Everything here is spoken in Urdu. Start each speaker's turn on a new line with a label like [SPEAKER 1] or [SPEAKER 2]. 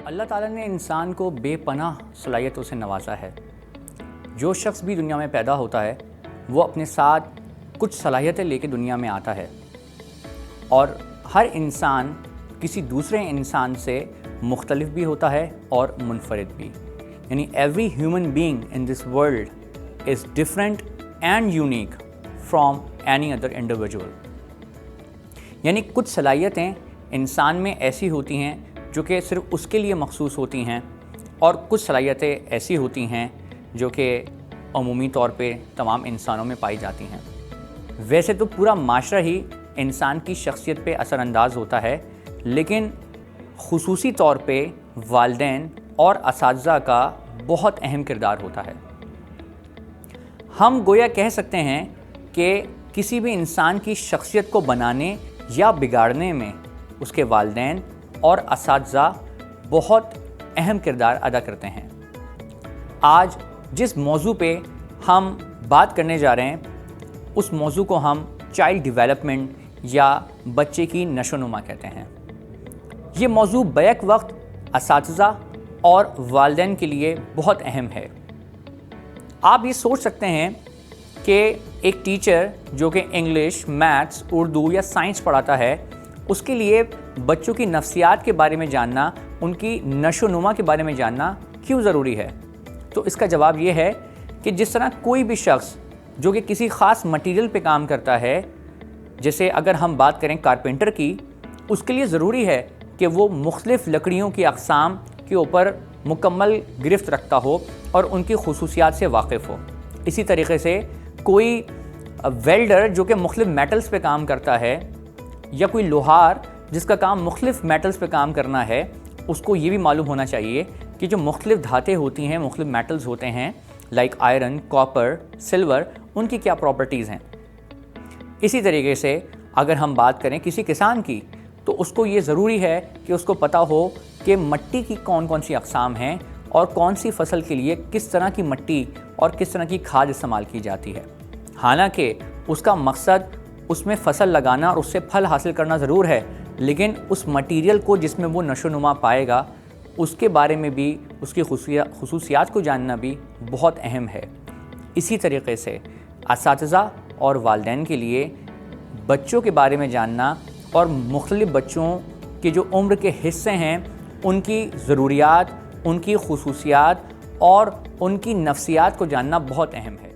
[SPEAKER 1] اللہ تعالیٰ نے انسان کو بے پناہ صلاحیتوں سے نوازا ہے۔ جو شخص بھی دنیا میں پیدا ہوتا ہے وہ اپنے ساتھ کچھ صلاحیتیں لے کے دنیا میں آتا ہے، اور ہر انسان کسی دوسرے انسان سے مختلف بھی ہوتا ہے اور منفرد بھی، یعنی every human being in this world is different and unique from any other individual. یعنی کچھ صلاحیتیں انسان میں ایسی ہوتی ہیں جو کہ صرف اس کے لیے مخصوص ہوتی ہیں، اور کچھ صلاحیتیں ایسی ہوتی ہیں جو کہ عمومی طور پہ تمام انسانوں میں پائی جاتی ہیں۔ ویسے تو پورا معاشرہ ہی انسان کی شخصیت پہ اثر انداز ہوتا ہے، لیکن خصوصی طور پہ والدین اور اساتذہ کا بہت اہم کردار ہوتا ہے۔ ہم گویا کہہ سکتے ہیں کہ کسی بھی انسان کی شخصیت کو بنانے یا بگاڑنے میں اس کے والدین اور اساتذہ بہت اہم کردار ادا کرتے ہیں۔ آج جس موضوع پہ ہم بات کرنے جا رہے ہیں اس موضوع کو ہم چائلڈ ڈیولپمنٹ یا بچے کی نشو و نما کہتے ہیں۔ یہ موضوع بیک وقت اساتذہ اور والدین کے لیے بہت اہم ہے۔ آپ یہ سوچ سکتے ہیں کہ ایک ٹیچر جو کہ انگلش، میتھس، اردو یا سائنس پڑھاتا ہے، اس کے لیے بچوں کی نفسیات کے بارے میں جاننا، ان کی نشو و نما کے بارے میں جاننا کیوں ضروری ہے؟ تو اس کا جواب یہ ہے کہ جس طرح کوئی بھی شخص جو کہ کسی خاص مٹیریل پہ کام کرتا ہے، جیسے اگر ہم بات کریں کارپینٹر کی، اس کے لیے ضروری ہے کہ وہ مختلف لکڑیوں کی اقسام کے اوپر مکمل گرفت رکھتا ہو اور ان کی خصوصیات سے واقف ہو۔ اسی طریقے سے کوئی ویلڈر جو کہ مختلف میٹلز پہ کام کرتا ہے، یا کوئی لوہار جس کا کام مختلف میٹلز پہ کام کرنا ہے، اس کو یہ بھی معلوم ہونا چاہیے کہ جو مختلف دھاتیں ہوتی ہیں، مختلف میٹلز ہوتے ہیں لائک آئرن، کاپر، سلور، ان کی کیا پراپرٹیز ہیں۔ اسی طریقے سے اگر ہم بات کریں کسی کسان کی، تو اس کو یہ ضروری ہے کہ اس کو پتہ ہو کہ مٹی کی کون کون سی اقسام ہیں اور کون سی فصل کے لیے کس طرح کی مٹی اور کس طرح کی کھاد استعمال کی جاتی ہے۔ حالانکہ اس کا مقصد اس میں فصل لگانا اور اس سے پھل حاصل کرنا ضرور ہے، لیکن اس مٹیریل کو جس میں وہ نشو و نما پائے گا، اس کے بارے میں بھی، اس کی خصوصیات کو جاننا بھی بہت اہم ہے۔ اسی طریقے سے اساتذہ اور والدین کے لیے بچوں کے بارے میں جاننا اور مختلف بچوں کے جو عمر کے حصے ہیں، ان کی ضروریات، ان کی خصوصیات اور ان کی نفسیات کو جاننا بہت اہم ہے۔